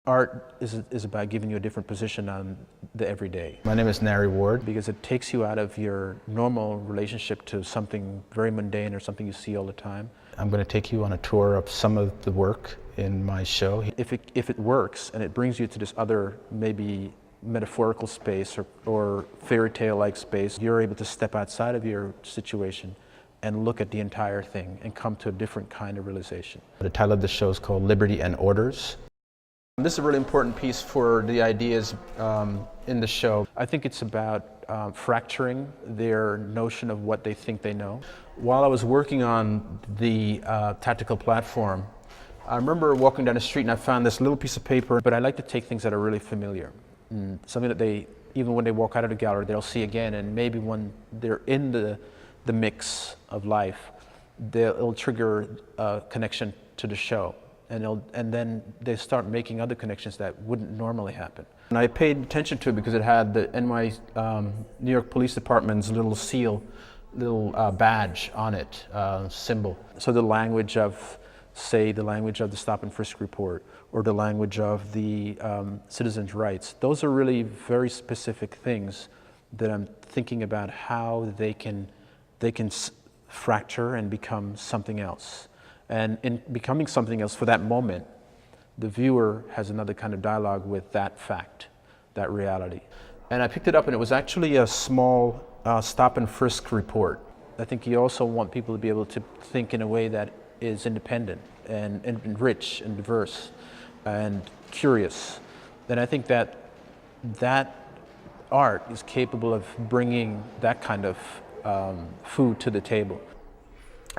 Art is about giving you a different position on the everyday. My name is Nari Ward. Because it takes you out of your normal relationship to something very mundane or something you see all the time. I'm going to take you on a tour of some of the work in my show. If it works and it brings you to this other, maybe metaphorical space or fairy tale-like space, you're able to step outside of your situation and look at the entire thing and come to a different kind of realization. The title of the show is called Liberty and Orders. This is a really important piece for the ideas in the show. I think it's about fracturing their notion of what they think they know. While I was working on the tactical platform, I remember walking down the street and I found this little piece of paper, but I like to take things that are really familiar. Something that they, even when they walk out of the gallery, they'll see again, and maybe when they're in the mix of life, it'll trigger a connection to the show. And then they start making other connections that wouldn't normally happen. And I paid attention to it because it had the New York Police Department's little seal, little badge on it, symbol. So the language of, say, the language of the stop-and-frisk report, or the language of the citizens' rights, those are really very specific things that I'm thinking about how they can fracture and become something else. And in becoming something else for that moment, the viewer has another kind of dialogue with that fact, that reality. And I picked it up and it was actually a small stop and frisk report. I think you also want people to be able to think in a way that is independent and rich and diverse and curious. And I think that art is capable of bringing that kind of food to the table.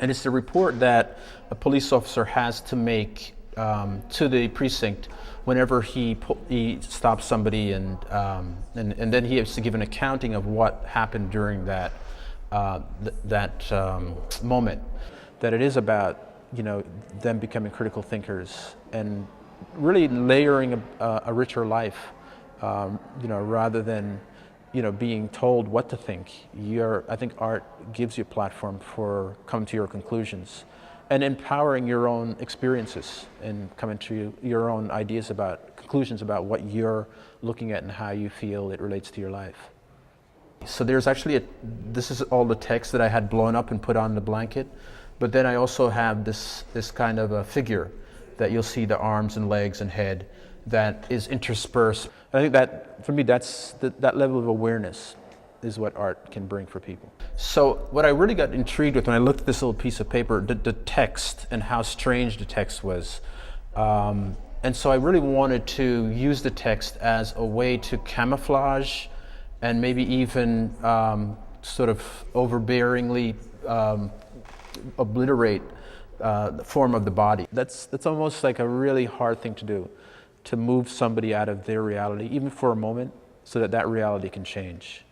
And it's the report that a police officer has to make to the precinct whenever he stops somebody, and then he has to give an accounting of what happened during that moment. That it is about, you know, them becoming critical thinkers and really layering a richer life, you know, rather than, you know, being told what to think. I think art gives you a platform for coming to your conclusions and empowering your own experiences and coming to your own ideas about, conclusions about what you're looking at and how you feel it relates to your life. So there's actually this is all the text that I had blown up and put on the blanket, but then I also have this kind of a figure that you'll see the arms and legs and head that is interspersed. I think that, for me, that's that level of awareness is what art can bring for people. So what I really got intrigued with when I looked at this little piece of paper, the text and how strange the text was. And so I really wanted to use the text as a way to camouflage and maybe even sort of overbearingly obliterate the form of the body. That's almost like a really hard thing to do, to move somebody out of their reality, even for a moment, so that reality can change.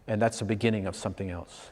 And that's the beginning of something else.